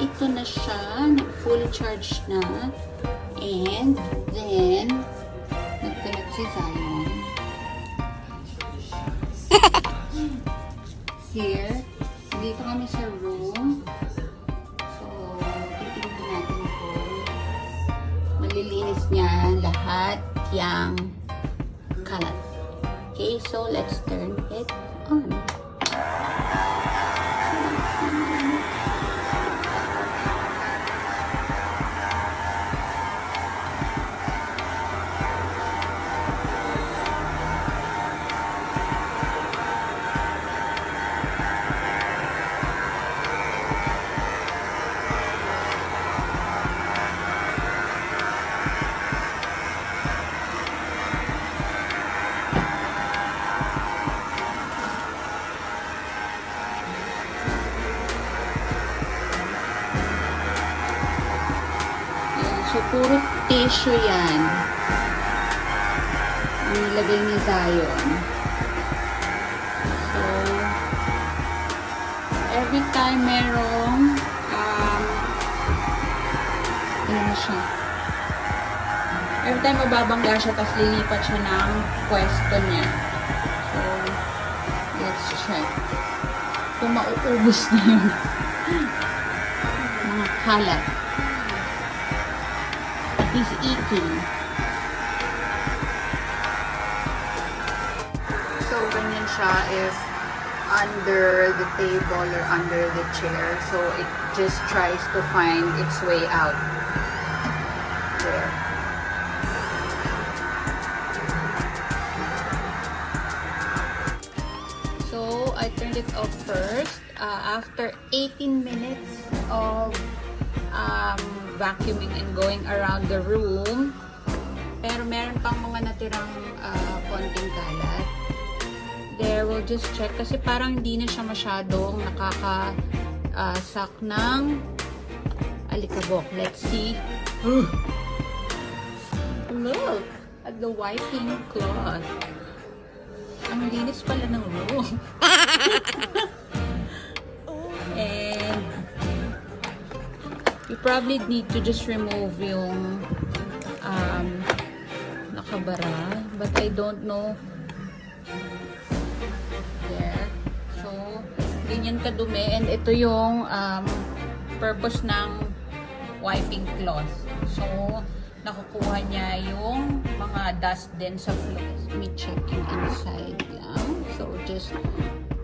ito na siya, full charge na. And then, nagkalat si Zion. Here, dito kami sa room. So, titignan natin kung malilinis niya lahat yung kalat. Okay, so let's turn it on. So, puro tissue yan. Ang nilagay ni Zion. So, every time merong ano na siya. Every time mababangga siya, tapos lilipat siya ng pwesto niya. So, let's check. Kung mauubos na yung mga kalat. He's eating. So, ganyan siya if under the table or under the chair. So, it just tries to find its way out. There. So, I turned it off first. After 18 minutes of vacuuming and going around the room, pero meron pang mga natirang konting kalat. There, we'll just check kasi parang hindi na siya masyadong nakaka-suck ng alikabok. Let's see. Look at the wiping cloth. Ang linis pala ng room. And you probably need to just remove yung nakabara, but I don't know. There. So, ganyan kadumi, and ito yung purpose ng wiping cloth. So, nakukuha niya yung mga dust din sa floor. Let me check yung inside lang. So, just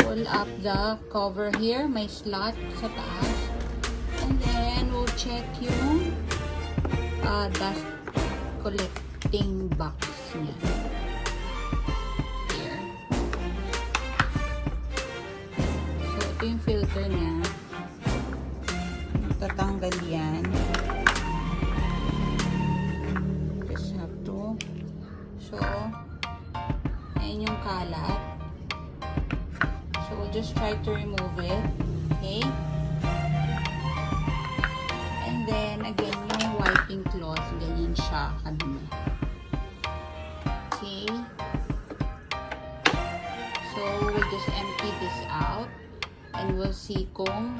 pull up the cover here, may slot sa taas. And then, we'll check yung dust collecting box niya. Here. So, ito yung filter niya. Tatanggal yan. Just have to. So, ayan yung kalat. So, we'll just try to remove it. Okay? Then, again, yung wiping cloth, ganyan siya kadumi. Okay. So, we'll just empty this out and we'll see kung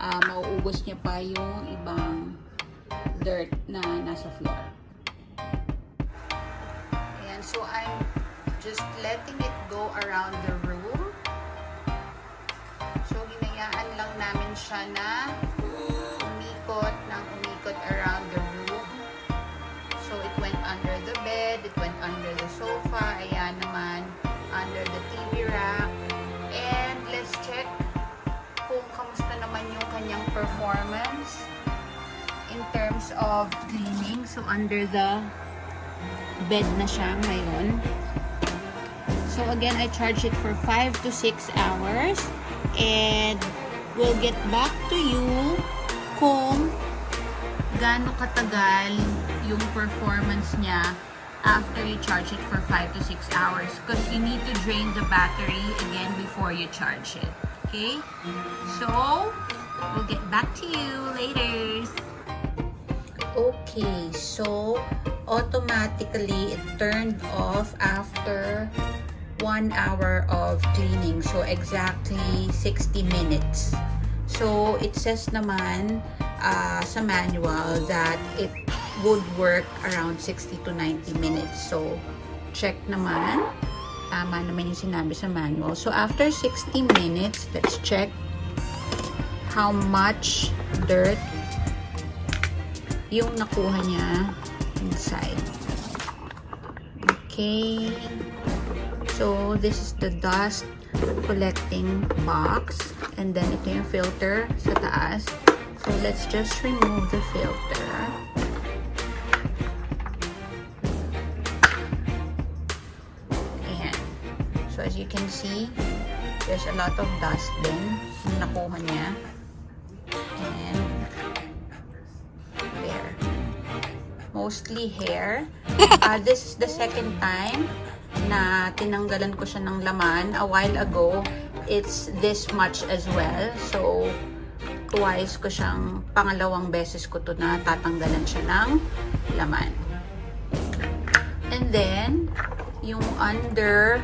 mauubos niya pa yung ibang dirt na nasa floor. Ayan, so I'm just letting it go around the room. So, hinayaan lang namin siya na umikot around the room. So, it went under the bed, it went under the sofa, ayan naman, under the TV rack. And let's check kung kamusta naman yung kanyang performance in terms of cleaning. So, under the bed na siya ngayon. So, again, I charge it for 5 to 6 hours. And we'll get back to you kung gaano katagal yung performance niya after you charge it for 5 to 6 hours, because you need to drain the battery again before you charge it. Okay? So, we'll get back to you later. Okay, so automatically it turned off after 1 hour of cleaning. So exactly 60 minutes. So, it says naman sa manual that it would work around 60 to 90 minutes. So, check naman. Tama naman yung sinabi sa manual. So, after 60 minutes, let's check how much dirt yung nakuha niya inside. Okay. So, this is the dust collecting box. And then, ito yung filter sa taas. So, let's just remove the filter. Ayan. So, as you can see, there's a lot of dust din yung nakuha niya. And there. Mostly hair. This is the second time na tinanggalan ko siya ng laman. A while ago, it's this much as well. So, twice ko siyang, pangalawang beses ko to na tatanggalan siya ng laman. And then, yung under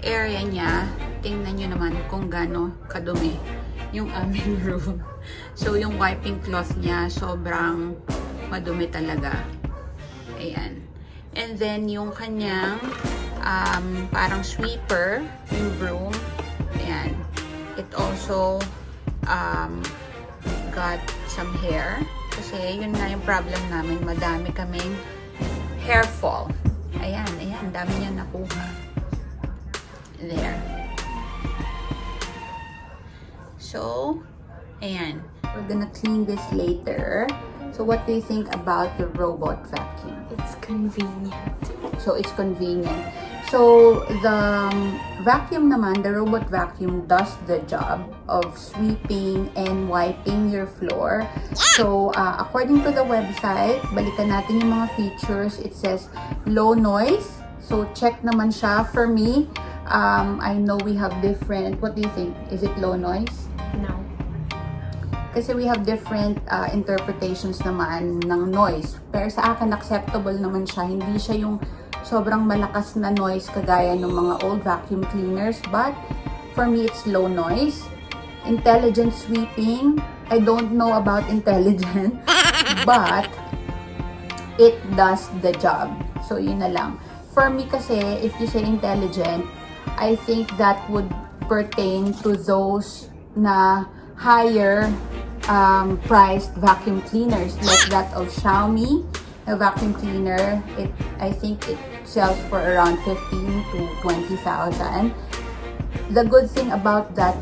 area niya, tingnan nyo naman kung gaano kadumi yung aming room. So, yung wiping cloth niya, sobrang madumi talaga. Ayan. And then, yung kanyang parang sweeper, yung broom. Ayan. It also got some hair. Kasi, yun na yung problem namin. Madami kaming hair fall. Ayan, ayan. Dami niya nakuha. There. So, ayan. We're gonna clean this later. So, what do you think about the robot vacuum? It's convenient. So, it's convenient. So, the vacuum naman, the robot vacuum does the job of sweeping and wiping your floor. So, according to the website, balikan natin yung mga features. It says low noise. So, check naman siya. For me, I know we have different, what do you think? Is it low noise? No. Kasi we have different interpretations naman ng noise. Pero sa akin, acceptable naman siya. Hindi siya yung sobrang malakas na noise kagaya ng mga old vacuum cleaners. But, for me, it's low noise. Intelligent sweeping. I don't know about intelligent. But, it does the job. So, yun na lang. For me kasi, if you say intelligent, I think that would pertain to those na higher priced vacuum cleaners like that of Xiaomi. A vacuum cleaner, I think it sells for around 15 to 20,000. The good thing about that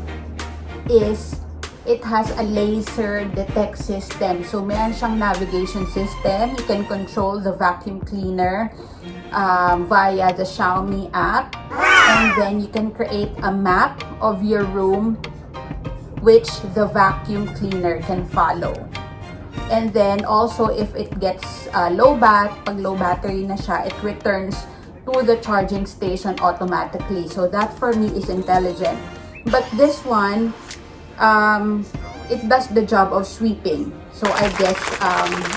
is it has a laser detect system. So, meron siyang navigation system. You can control the vacuum cleaner via the Xiaomi app. And then you can create a map of your room which the vacuum cleaner can follow. And then also if it gets pag low battery na siya, it returns to the charging station automatically. So that for me is intelligent. But this one, it does the job of sweeping. So I guess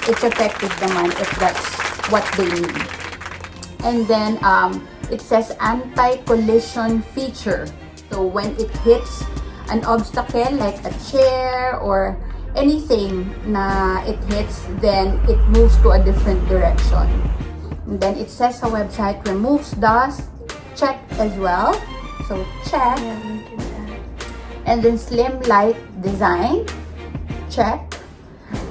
it's effective naman if that's what they need. And then it says anti-collision feature. So when it hits an obstacle like a chair or anything na it hits, then it moves to a different direction. And then it says sa website removes dust, check as well. So check. Yeah, look at that. And then slim light design, check.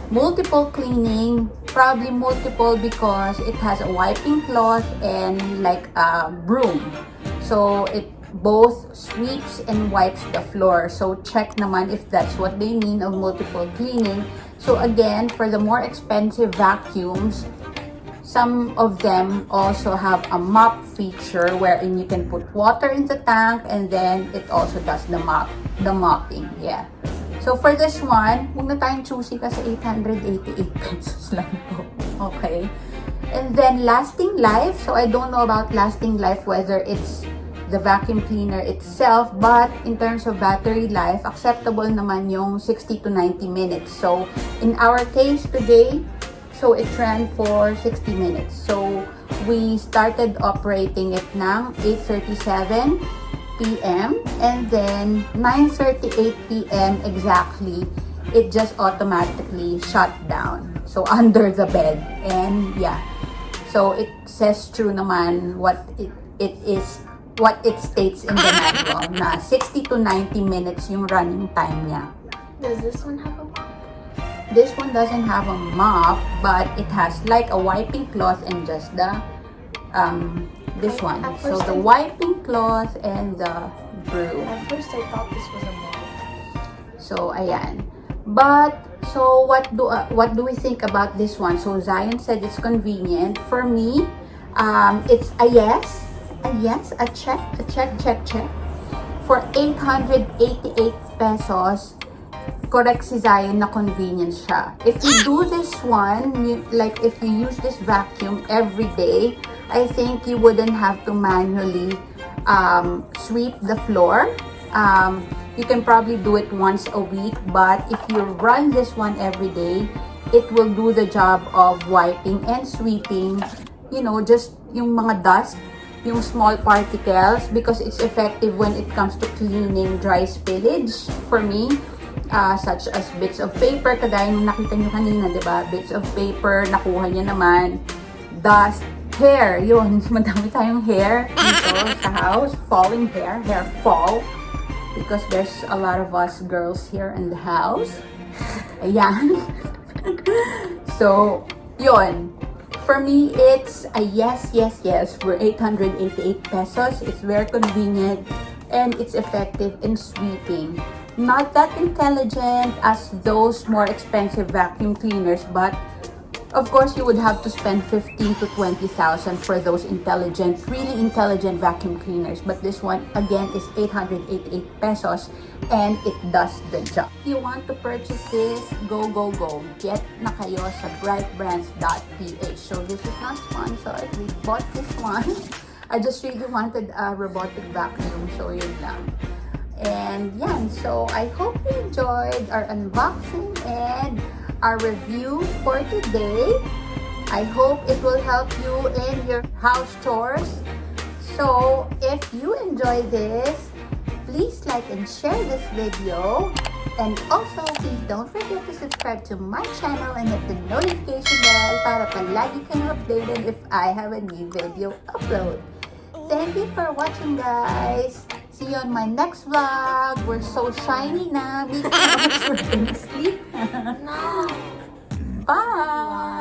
Multiple cleaning, probably multiple because it has a wiping cloth and like a broom. So it both sweeps and wipes the floor. So check naman if that's what they mean of multiple cleaning. So again, for the more expensive vacuums, some of them also have a mop feature wherein you can put water in the tank and then it also does the mopping. Yeah. So for this one, huwag na tayong choosy kasi 888 pesos lang po. Okay. And then lasting life. So I don't know about lasting life whether it's the vacuum cleaner itself, but in terms of battery life, acceptable naman yung 60 to 90 minutes. So in our case today, so it ran for 60 minutes. So we started operating it ng 8:37 p.m. and then 9:38 p.m. exactly, it just automatically shut down. So under the bed. And yeah. So it says true naman what it is, what it states in the manual na 60 to 90 minutes yung running time niya. Does this one have a mop? This one doesn't have a mop, but it has like a wiping cloth and just the this one. So the wiping cloth and the broom. At first I thought this was a mop. So ayan. But so what do we think about this one? So Zion said it's convenient. For me, it's a yes, a check. For 888 pesos, correct si Zion na convenience siya. If you do this one, like if you use this vacuum every day, I think you wouldn't have to manually sweep the floor. You can probably do it once a week, but if you run this one every day, it will do the job of wiping and sweeping, you know, just yung mga dust, yung small particles, because it's effective when it comes to cleaning dry spillage for me, such as bits of paper, kagaya nung nakita nyo kanina, diba? Bits of paper, nakuha niya naman, dust, hair, yun, madami tayong hair dito sa house, falling hair fall, because there's a lot of us girls here in the house. Ayan. So, yun. For me, it's a yes for 888 pesos. It's very convenient and it's effective in sweeping. Not that intelligent as those more expensive vacuum cleaners, but of course, you would have to spend 15 to 20,000 for those really intelligent vacuum cleaners. But this one, again, is 888 pesos and it does the job. If you want to purchase this, go. Get na kayo sa brightbrands.ph. So this is not sponsored. We bought this one. I just really wanted a robotic vacuum. So yun lang. And yan. So I hope you enjoyed our unboxing and our review for today. I hope it will help you in your house chores. So if you enjoy this, please like and share this video. And also, please don't forget to subscribe to my channel and hit the notification bell para palagi kayong updated if I have a new video upload. Thank you for watching, guys. See you on my next vlog. We're so shiny na because we're gonna sleep. No. Bye.